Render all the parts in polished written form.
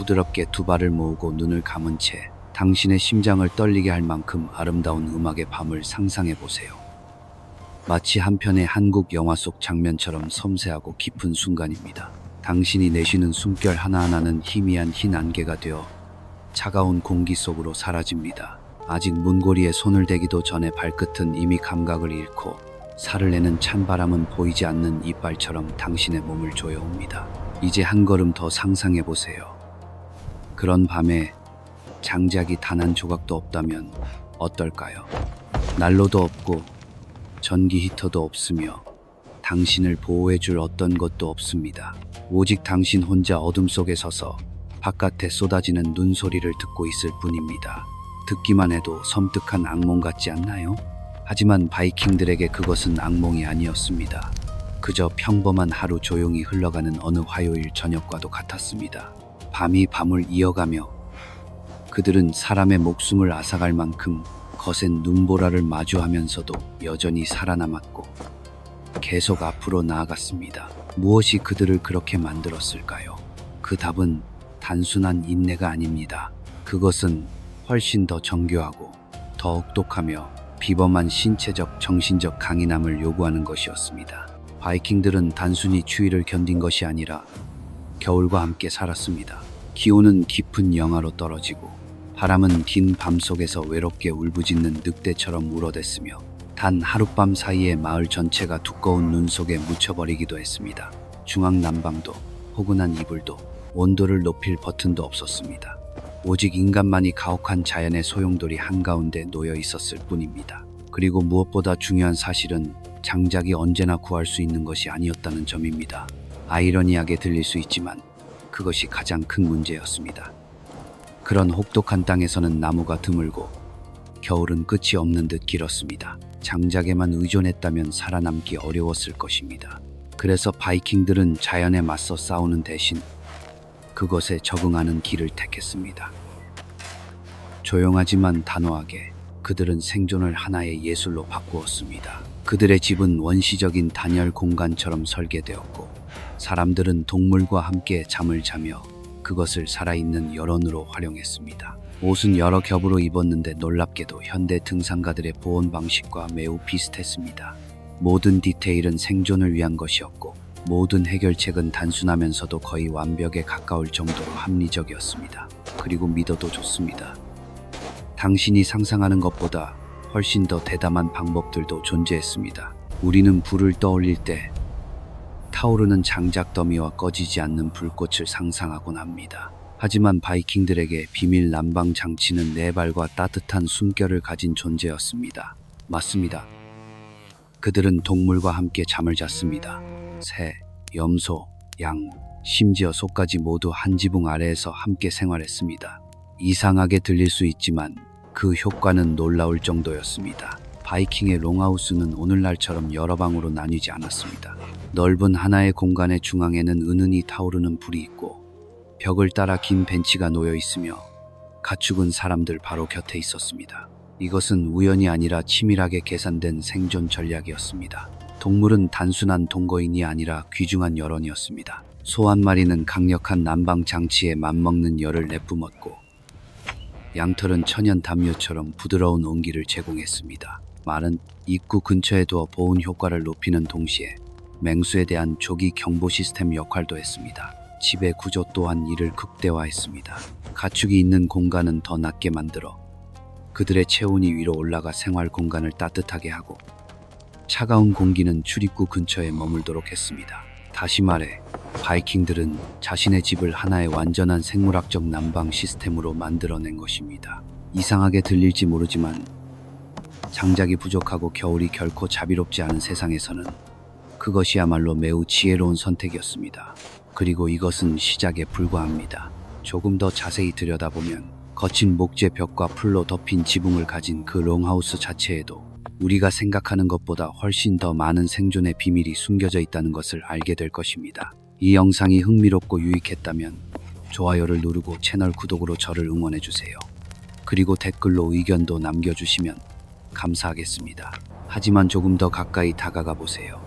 부드럽게 두 발을 모으고 눈을 감은 채 당신의 심장을 떨리게 할 만큼 아름다운 음악의 밤을 상상해 보세요. 마치 한 편의 한국 영화 속 장면처럼 섬세하고 깊은 순간입니다. 당신이 내쉬는 숨결 하나하나는 희미한 흰 안개가 되어 차가운 공기 속으로 사라집니다. 아직 문고리에 손을 대기도 전에 발끝은 이미 감각을 잃고 살을 내는 찬바람은 보이지 않는 이빨처럼 당신의 몸을 조여옵니다. 이제 한 걸음 더 상상해 보세요. 그런 밤에 장작이 단 한 조각도 없다면 어떨까요? 난로도 없고 전기 히터도 없으며 당신을 보호해줄 어떤 것도 없습니다. 오직 당신 혼자 어둠 속에 서서 바깥에 쏟아지는 눈 소리를 듣고 있을 뿐입니다. 듣기만 해도 섬뜩한 악몽 같지 않나요? 하지만 바이킹들에게 그것은 악몽이 아니었습니다. 그저 평범한 하루 조용히 흘러가는 어느 화요일 저녁과도 같았습니다. 밤이 밤을 이어가며 그들은 사람의 목숨을 앗아갈 만큼 거센 눈보라를 마주하면서도 여전히 살아남았고 계속 앞으로 나아갔습니다. 무엇이 그들을 그렇게 만들었을까요? 그 답은 단순한 인내가 아닙니다. 그것은 훨씬 더 정교하고 더 혹독하며 비범한 신체적, 정신적 강인함을 요구하는 것이었습니다. 바이킹들은 단순히 추위를 견딘 것이 아니라 겨울과 함께 살았습니다. 기온은 깊은 영하로 떨어지고 바람은 긴 밤 속에서 외롭게 울부짖는 늑대처럼 울어댔으며 단 하룻밤 사이에 마을 전체가 두꺼운 눈 속에 묻혀버리기도 했습니다. 중앙 난방도, 포근한 이불도, 온도를 높일 버튼도 없었습니다. 오직 인간만이 가혹한 자연의 소용돌이 한가운데 놓여 있었을 뿐입니다. 그리고 무엇보다 중요한 사실은 장작이 언제나 구할 수 있는 것이 아니었다는 점입니다. 아이러니하게 들릴 수 있지만 그것이 가장 큰 문제였습니다. 그런 혹독한 땅에서는 나무가 드물고 겨울은 끝이 없는 듯 길었습니다. 장작에만 의존했다면 살아남기 어려웠을 것입니다. 그래서 바이킹들은 자연에 맞서 싸우는 대신 그것에 적응하는 길을 택했습니다. 조용하지만 단호하게 그들은 생존을 하나의 예술로 바꾸었습니다. 그들의 집은 원시적인 단열 공간처럼 설계되었고 사람들은 동물과 함께 잠을 자며 그것을 살아있는 열원으로 활용했습니다. 옷은 여러 겹으로 입었는데 놀랍게도 현대 등산가들의 보온 방식과 매우 비슷했습니다. 모든 디테일은 생존을 위한 것이었고 모든 해결책은 단순하면서도 거의 완벽에 가까울 정도로 합리적이었습니다. 그리고 믿어도 좋습니다. 당신이 상상하는 것보다 훨씬 더 대담한 방법들도 존재했습니다. 우리는 불을 떠올릴 때 타오르는 장작 더미와 꺼지지 않는 불꽃을 상상하곤 합니다. 하지만 바이킹들에게 비밀 난방 장치는 네 발과 따뜻한 숨결을 가진 존재였습니다. 맞습니다. 그들은 동물과 함께 잠을 잤습니다. 새, 염소, 양, 심지어 소까지 모두 한 지붕 아래에서 함께 생활했습니다. 이상하게 들릴 수 있지만 그 효과는 놀라울 정도였습니다. 바이킹의 롱하우스는 오늘날처럼 여러 방으로 나뉘지 않았습니다. 넓은 하나의 공간의 중앙에는 은은히 타오르는 불이 있고 벽을 따라 긴 벤치가 놓여 있으며 가축은 사람들 바로 곁에 있었습니다. 이것은 우연이 아니라 치밀하게 계산된 생존 전략이었습니다. 동물은 단순한 동거인이 아니라 귀중한 열원이었습니다. 소 한 마리는 강력한 난방 장치에 맞먹는 열을 내뿜었고 양털은 천연 담요처럼 부드러운 온기를 제공했습니다. 말은 입구 근처에 두어 보온 효과를 높이는 동시에 맹수에 대한 조기 경보 시스템 역할도 했습니다. 집의 구조 또한 이를 극대화했습니다. 가축이 있는 공간은 더 낮게 만들어 그들의 체온이 위로 올라가 생활 공간을 따뜻하게 하고 차가운 공기는 출입구 근처에 머물도록 했습니다. 다시 말해 바이킹들은 자신의 집을 하나의 완전한 생물학적 난방 시스템으로 만들어낸 것입니다. 이상하게 들릴지 모르지만 장작이 부족하고 겨울이 결코 자비롭지 않은 세상에서는 그것이야말로 매우 지혜로운 선택이었습니다. 그리고 이것은 시작에 불과합니다. 조금 더 자세히 들여다보면 거친 목재 벽과 풀로 덮인 지붕을 가진 그 롱하우스 자체에도 우리가 생각하는 것보다 훨씬 더 많은 생존의 비밀이 숨겨져 있다는 것을 알게 될 것입니다. 이 영상이 흥미롭고 유익했다면 좋아요를 누르고 채널 구독으로 저를 응원해주세요. 그리고 댓글로 의견도 남겨주시면 감사하겠습니다. 하지만 조금 더 가까이 다가가 보세요.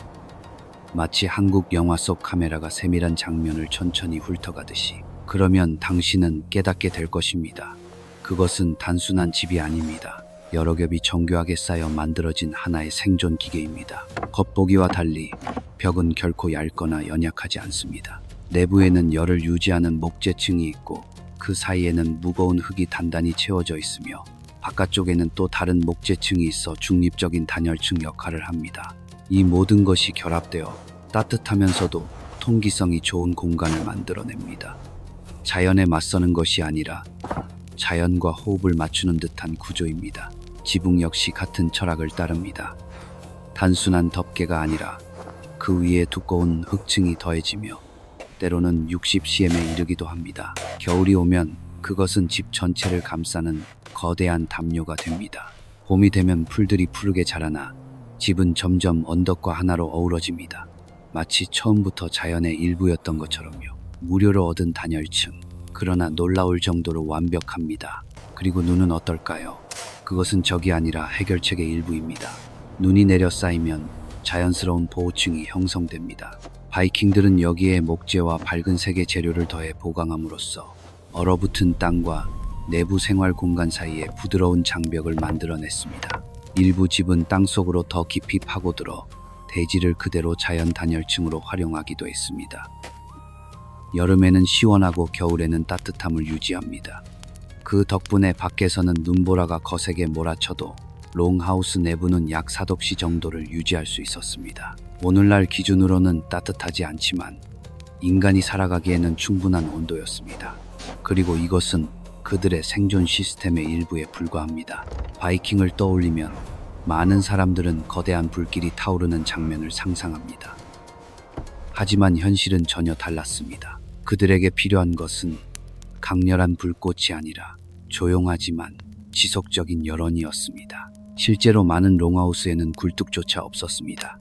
마치 한국 영화 속 카메라가 세밀한 장면을 천천히 훑어가듯이 그러면 당신은 깨닫게 될 것입니다. 그것은 단순한 집이 아닙니다. 여러 겹이 정교하게 쌓여 만들어진 하나의 생존 기계입니다. 겉보기와 달리 벽은 결코 얇거나 연약하지 않습니다. 내부에는 열을 유지하는 목재층이 있고 그 사이에는 무거운 흙이 단단히 채워져 있으며 바깥쪽에는 또 다른 목재층이 있어 중립적인 단열층 역할을 합니다. 이 모든 것이 결합되어 따뜻하면서도 통기성이 좋은 공간을 만들어냅니다. 자연에 맞서는 것이 아니라 자연과 호흡을 맞추는 듯한 구조입니다. 지붕 역시 같은 철학을 따릅니다. 단순한 덮개가 아니라 그 위에 두꺼운 흙층이 더해지며 때로는 60cm에 이르기도 합니다. 겨울이 오면 그것은 집 전체를 감싸는 거대한 담요가 됩니다. 봄이 되면 풀들이 푸르게 자라나 집은 점점 언덕과 하나로 어우러집니다. 마치 처음부터 자연의 일부였던 것처럼요. 무료로 얻은 단열층. 그러나 놀라울 정도로 완벽합니다. 그리고 눈은 어떨까요? 그것은 적이 아니라 해결책의 일부입니다. 눈이 내려 쌓이면 자연스러운 보호층이 형성됩니다. 바이킹들은 여기에 목재와 밝은 색의 재료를 더해 보강함으로써 얼어붙은 땅과 내부 생활 공간 사이에 부드러운 장벽을 만들어냈습니다. 일부 집은 땅속으로 더 깊이 파고들어 대지를 그대로 자연 단열층으로 활용하기도 했습니다. 여름에는 시원하고 겨울에는 따뜻함을 유지합니다. 그 덕분에 밖에서는 눈보라가 거세게 몰아쳐도 롱하우스 내부는 약 4도씨 정도를 유지할 수 있었습니다. 오늘날 기준으로는 따뜻하지 않지만 인간이 살아가기에는 충분한 온도였습니다. 그리고 이것은 그들의 생존 시스템의 일부에 불과합니다. 바이킹을 떠올리면 많은 사람들은 거대한 불길이 타오르는 장면을 상상합니다. 하지만 현실은 전혀 달랐습니다. 그들에게 필요한 것은 강렬한 불꽃이 아니라 조용하지만 지속적인 열원이었습니다. 실제로 많은 롱하우스에는 굴뚝조차 없었습니다.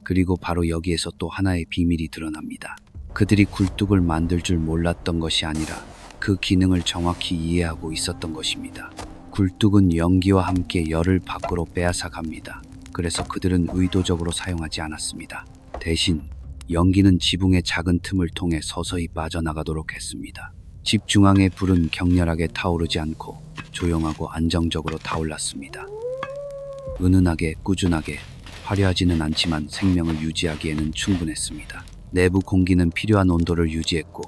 그리고 바로 여기에서 또 하나의 비밀이 드러납니다. 그들이 굴뚝을 만들 줄 몰랐던 것이 아니라 그 기능을 정확히 이해하고 있었던 것입니다. 굴뚝은 연기와 함께 열을 밖으로 빼앗아 갑니다. 그래서 그들은 의도적으로 사용하지 않았습니다. 대신 연기는 지붕의 작은 틈을 통해 서서히 빠져나가도록 했습니다. 집 중앙의 불은 격렬하게 타오르지 않고 조용하고 안정적으로 타올랐습니다. 은은하게, 꾸준하게, 화려하지는 않지만 생명을 유지하기에는 충분했습니다. 내부 공기는 필요한 온도를 유지했고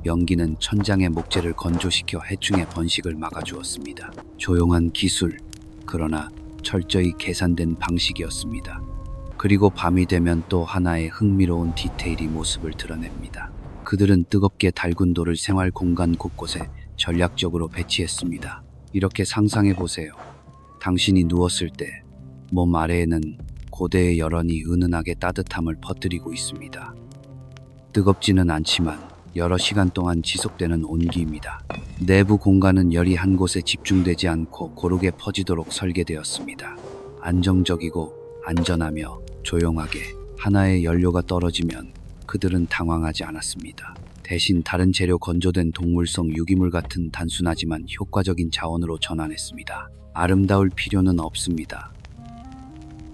연기는 천장의 목재를 건조시켜 해충의 번식을 막아주었습니다. 조용한 기술, 그러나 철저히 계산된 방식이었습니다. 그리고 밤이 되면 또 하나의 흥미로운 디테일이 모습을 드러냅니다. 그들은 뜨겁게 달군 돌을 생활 공간 곳곳에 전략적으로 배치했습니다. 이렇게 상상해 보세요. 당신이 누웠을 때 몸 아래에는 고대의 열원이 은은하게 따뜻함을 퍼뜨리고 있습니다. 뜨겁지는 않지만 여러 시간 동안 지속되는 온기입니다. 내부 공간은 열이 한 곳에 집중되지 않고 고르게 퍼지도록 설계되었습니다. 안정적이고 안전하며 조용하게 하나의 연료가 떨어지면 그들은 당황하지 않았습니다. 대신 다른 재료 건조된 동물성 유기물 같은 단순하지만 효과적인 자원으로 전환했습니다. 아름다울 필요는 없습니다.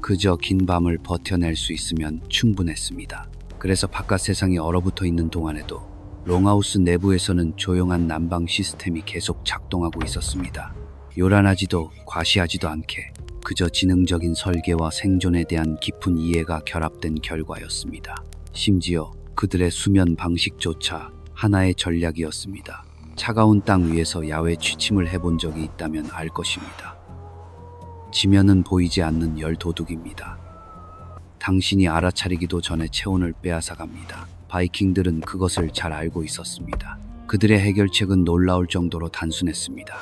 그저 긴 밤을 버텨낼 수 있으면 충분했습니다. 그래서 바깥 세상이 얼어붙어 있는 동안에도 롱하우스 내부에서는 조용한 난방 시스템이 계속 작동하고 있었습니다. 요란하지도 과시하지도 않게 그저 지능적인 설계와 생존에 대한 깊은 이해가 결합된 결과였습니다. 심지어 그들의 수면 방식조차 하나의 전략이었습니다. 차가운 땅 위에서 야외 취침을 해본 적이 있다면 알 것입니다. 지면은 보이지 않는 열 도둑입니다. 당신이 알아차리기도 전에 체온을 빼앗아 갑니다. 바이킹들은 그것을 잘 알고 있었습니다. 그들의 해결책은 놀라울 정도로 단순했습니다.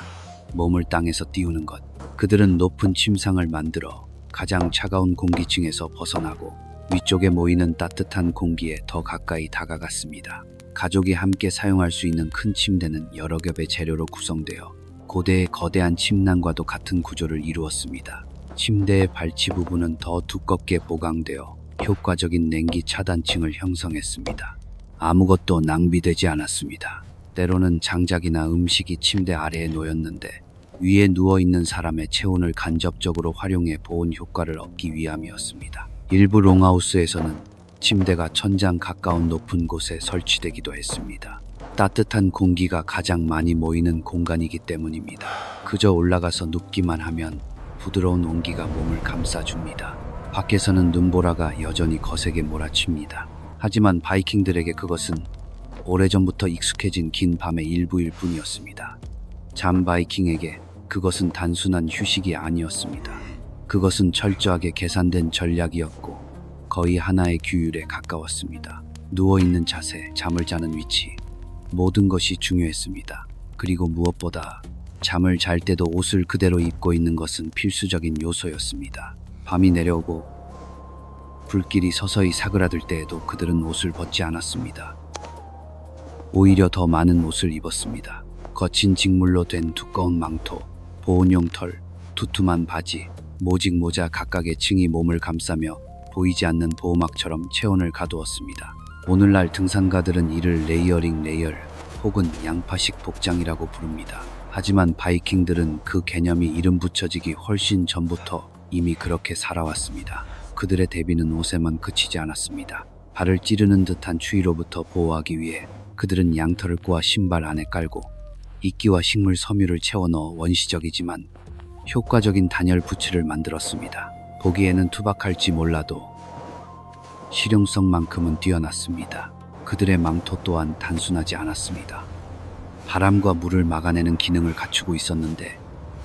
몸을 땅에서 띄우는 것. 그들은 높은 침상을 만들어 가장 차가운 공기층에서 벗어나고 위쪽에 모이는 따뜻한 공기에 더 가까이 다가갔습니다. 가족이 함께 사용할 수 있는 큰 침대는 여러 겹의 재료로 구성되어 고대의 거대한 침낭과도 같은 구조를 이루었습니다. 침대의 발치 부분은 더 두껍게 보강되어 효과적인 냉기 차단층을 형성했습니다. 아무것도 낭비되지 않았습니다. 때로는 장작이나 음식이 침대 아래에 놓였는데 위에 누워있는 사람의 체온을 간접적으로 활용해 보온 효과를 얻기 위함이었습니다. 일부 롱하우스에서는 침대가 천장 가까운 높은 곳에 설치되기도 했습니다. 따뜻한 공기가 가장 많이 모이는 공간이기 때문입니다. 그저 올라가서 눕기만 하면 부드러운 온기가 몸을 감싸줍니다. 밖에서는 눈보라가 여전히 거세게 몰아칩니다. 하지만 바이킹들에게 그것은 오래전부터 익숙해진 긴 밤의 일부일 뿐이었습니다. 잠 바이킹에게 그것은 단순한 휴식이 아니었습니다. 그것은 철저하게 계산된 전략이었고 거의 하나의 규율에 가까웠습니다. 누워있는 자세, 잠을 자는 위치, 모든 것이 중요했습니다. 그리고 무엇보다 잠을 잘 때도 옷을 그대로 입고 있는 것은 필수적인 요소였습니다. 밤이 내려오고 불길이 서서히 사그라들 때에도 그들은 옷을 벗지 않았습니다. 오히려 더 많은 옷을 입었습니다. 거친 직물로 된 두꺼운 망토, 보온용 털, 두툼한 바지, 모직 모자 각각의 층이 몸을 감싸며 보이지 않는 보호막처럼 체온을 가두었습니다. 오늘날 등산가들은 이를 레이어링 레이얼 혹은 양파식 복장이라고 부릅니다. 하지만 바이킹들은 그 개념이 이름 붙여지기 훨씬 전부터 이미 그렇게 살아왔습니다. 그들의 대비는 옷에만 그치지 않았습니다. 발을 찌르는 듯한 추위로부터 보호하기 위해 그들은 양털을 꼬아 신발 안에 깔고 이끼와 식물 섬유를 채워넣어 원시적이지만 효과적인 단열 부츠를 만들었습니다. 보기에는 투박할지 몰라도 실용성만큼은 뛰어났습니다. 그들의 망토 또한 단순하지 않았습니다. 바람과 물을 막아내는 기능을 갖추고 있었는데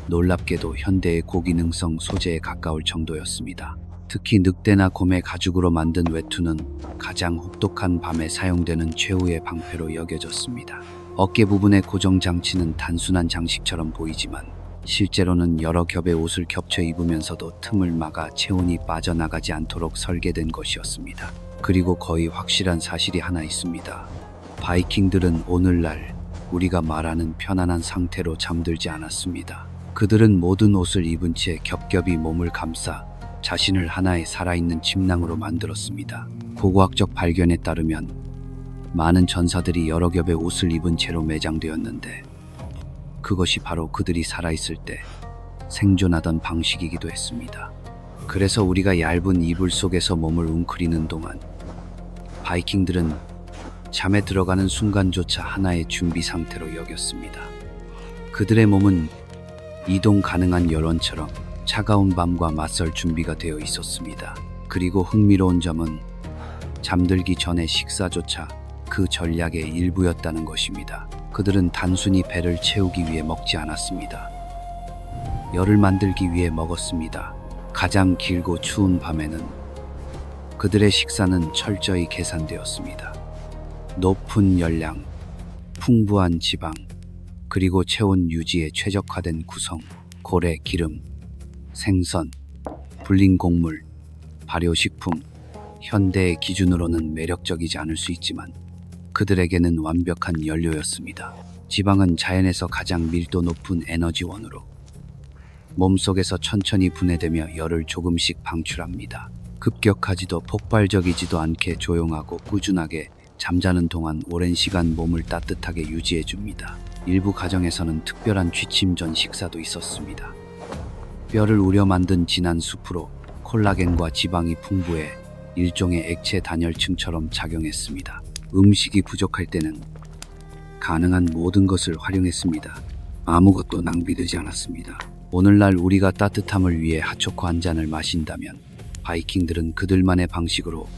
놀랍게도 현대의 고기능성 소재에 가까울 정도였습니다. 특히 늑대나 곰의 가죽으로 만든 외투는 가장 혹독한 밤에 사용되는 최후의 방패로 여겨졌습니다. 어깨 부분의 고정 장치는 단순한 장식처럼 보이지만 실제로는 여러 겹의 옷을 겹쳐 입으면서도 틈을 막아 체온이 빠져나가지 않도록 설계된 것이었습니다. 그리고 거의 확실한 사실이 하나 있습니다. 바이킹들은 오늘날 우리가 말하는 편안한 상태로 잠들지 않았습니다. 그들은 모든 옷을 입은 채 겹겹이 몸을 감싸 자신을 하나의 살아있는 침낭으로 만들었습니다. 고고학적 발견에 따르면 많은 전사들이 여러 겹의 옷을 입은 채로 매장되었는데 그것이 바로 그들이 살아있을 때 생존하던 방식이기도 했습니다. 그래서 우리가 얇은 이불 속에서 몸을 웅크리는 동안 바이킹들은 잠에 들어가는 순간조차 하나의 준비 상태로 여겼습니다. 그들의 몸은 이동 가능한 열원처럼 차가운 밤과 맞설 준비가 되어 있었습니다. 그리고 흥미로운 점은 잠들기 전의 식사조차 그 전략의 일부였다는 것입니다. 그들은 단순히 배를 채우기 위해 먹지 않았습니다. 열을 만들기 위해 먹었습니다. 가장 길고 추운 밤에는 그들의 식사는 철저히 계산되었습니다. 높은 열량, 풍부한 지방, 그리고 체온 유지에 최적화된 구성, 고래, 기름, 생선, 불린 곡물, 발효식품, 현대의 기준으로는 매력적이지 않을 수 있지만 그들에게는 완벽한 연료였습니다. 지방은 자연에서 가장 밀도 높은 에너지원으로 몸속에서 천천히 분해되며 열을 조금씩 방출합니다. 급격하지도 폭발적이지도 않게 조용하고 꾸준하게 잠자는 동안 오랜 시간 몸을 따뜻하게 유지해줍니다. 일부 가정에서는 특별한 취침 전 식사도 있었습니다. 뼈를 우려 만든 진한 수프로 콜라겐과 지방이 풍부해 일종의 액체 단열층처럼 작용했습니다. 음식이 부족할 때는 가능한 모든 것을 활용했습니다. 아무것도 낭비되지 않았습니다. 오늘날 우리가 따뜻함을 위해 핫초코 한 잔을 마신다면 바이킹들은 그들만의 방식으로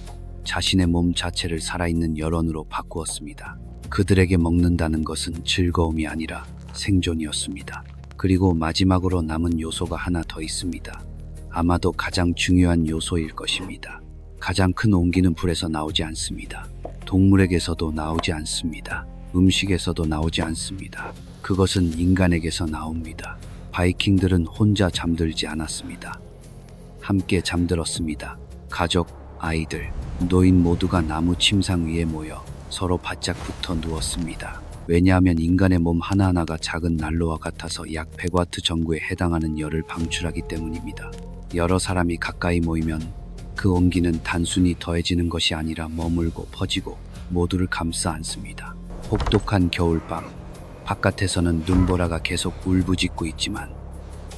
자신의 몸 자체를 살아있는 열원으로 바꾸었습니다. 그들에게 먹는다는 것은 즐거움이 아니라 생존이었습니다. 그리고 마지막으로 남은 요소가 하나 더 있습니다. 아마도 가장 중요한 요소일 것입니다. 가장 큰 온기는 불에서 나오지 않습니다. 동물에게서도 나오지 않습니다. 음식에서도 나오지 않습니다. 그것은 인간에게서 나옵니다. 바이킹들은 혼자 잠들지 않았습니다. 함께 잠들었습니다. 가족, 아이들, 노인 모두가 나무 침상 위에 모여 서로 바짝 붙어 누웠습니다. 왜냐하면 인간의 몸 하나하나가 작은 난로와 같아서 약 100와트 전구에 해당하는 열을 방출하기 때문입니다. 여러 사람이 가까이 모이면 그 온기는 단순히 더해지는 것이 아니라 머물고 퍼지고 모두를 감싸 안습니다. 혹독한 겨울밤, 바깥에서는 눈보라가 계속 울부짖고 있지만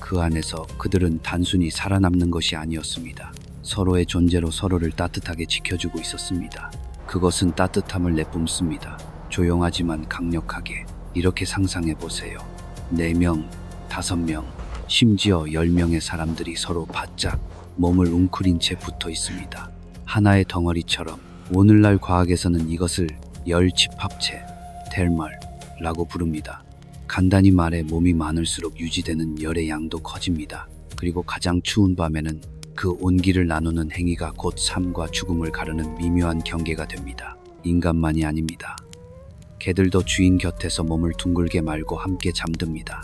그 안에서 그들은 단순히 살아남는 것이 아니었습니다. 서로의 존재로 서로를 따뜻하게 지켜주고 있었습니다. 그것은 따뜻함을 내뿜습니다. 조용하지만 강력하게. 이렇게 상상해 보세요. 4명, 5명, 심지어 10명의 사람들이 서로 바짝 몸을 웅크린 채 붙어 있습니다. 하나의 덩어리처럼. 오늘날 과학에서는 이것을 열 집합체, 텔멀라고 부릅니다. 간단히 말해 몸이 많을수록 유지되는 열의 양도 커집니다. 그리고 가장 추운 밤에는 그 온기를 나누는 행위가 곧 삶과 죽음을 가르는 미묘한 경계가 됩니다. 인간만이 아닙니다. 개들도 주인 곁에서 몸을 둥글게 말고 함께 잠듭니다.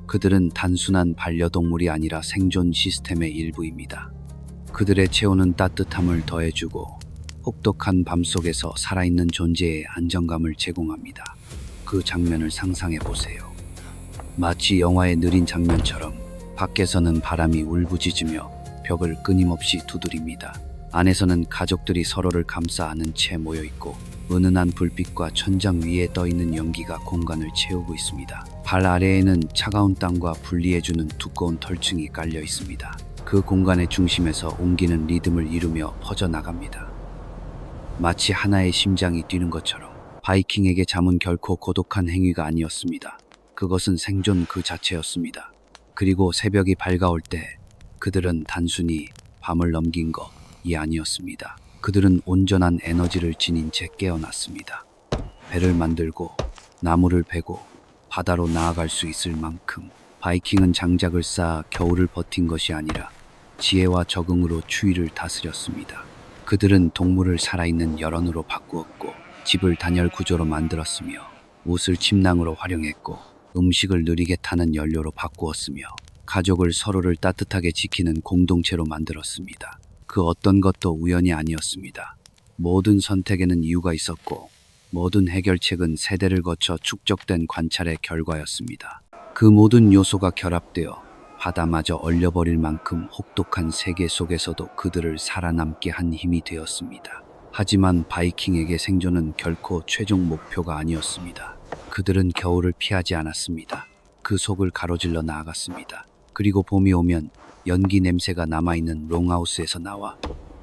그들은 단순한 반려동물이 아니라 생존 시스템의 일부입니다. 그들의 체온은 따뜻함을 더해주고 혹독한 밤속에서 살아있는 존재의 안정감을 제공합니다. 그 장면을 상상해 보세요. 마치 영화의 느린 장면처럼 밖에서는 바람이 울부짖으며 벽을 끊임없이 두드립니다. 안에서는 가족들이 서로를 감싸 안은 채 모여 있고 은은한 불빛과 천장 위에 떠 있는 연기가 공간을 채우고 있습니다. 발 아래에는 차가운 땅과 분리해주는 두꺼운 털층이 깔려 있습니다. 그 공간의 중심에서 온기는 리듬을 이루며 퍼져나갑니다. 마치 하나의 심장이 뛰는 것처럼. 바이킹에게 잠은 결코 고독한 행위가 아니었습니다. 그것은 생존 그 자체였습니다. 그리고 새벽이 밝아올 때 그들은 단순히 밤을 넘긴 것이 아니었습니다. 그들은 온전한 에너지를 지닌 채 깨어났습니다. 배를 만들고 나무를 베고 바다로 나아갈 수 있을 만큼. 바이킹은 장작을 쌓아 겨울을 버틴 것이 아니라 지혜와 적응으로 추위를 다스렸습니다. 그들은 동물을 살아있는 열원으로 바꾸었고 집을 단열 구조로 만들었으며 옷을 침낭으로 활용했고 음식을 느리게 타는 연료로 바꾸었으며 가족을 서로를 따뜻하게 지키는 공동체로 만들었습니다. 그 어떤 것도 우연이 아니었습니다. 모든 선택에는 이유가 있었고 모든 해결책은 세대를 거쳐 축적된 관찰의 결과였습니다. 그 모든 요소가 결합되어 바다마저 얼려버릴 만큼 혹독한 세계 속에서도 그들을 살아남게 한 힘이 되었습니다. 하지만 바이킹에게 생존은 결코 최종 목표가 아니었습니다. 그들은 겨울을 피하지 않았습니다. 그 속을 가로질러 나아갔습니다. 그리고 봄이 오면 연기 냄새가 남아있는 롱하우스에서 나와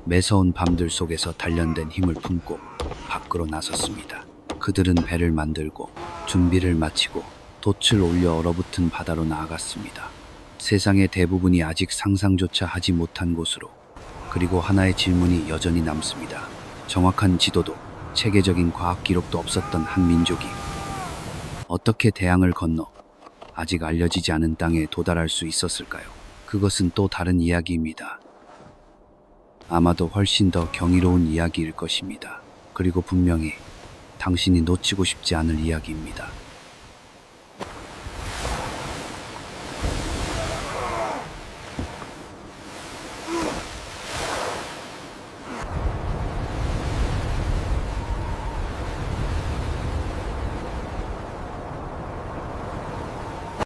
매서운 밤들 속에서 단련된 힘을 품고 밖으로 나섰습니다. 그들은 배를 만들고 준비를 마치고 돛을 올려 얼어붙은 바다로 나아갔습니다. 세상의 대부분이 아직 상상조차 하지 못한 곳으로. 그리고 하나의 질문이 여전히 남습니다. 정확한 지도도 체계적인 과학 기록도 없었던 한 민족이 어떻게 대양을 건너 아직 알려지지 않은 땅에 도달할 수 있었을까요? 그것은 또 다른 이야기입니다. 아마도 훨씬 더 경이로운 이야기일 것입니다. 그리고 분명히 당신이 놓치고 싶지 않을 이야기입니다.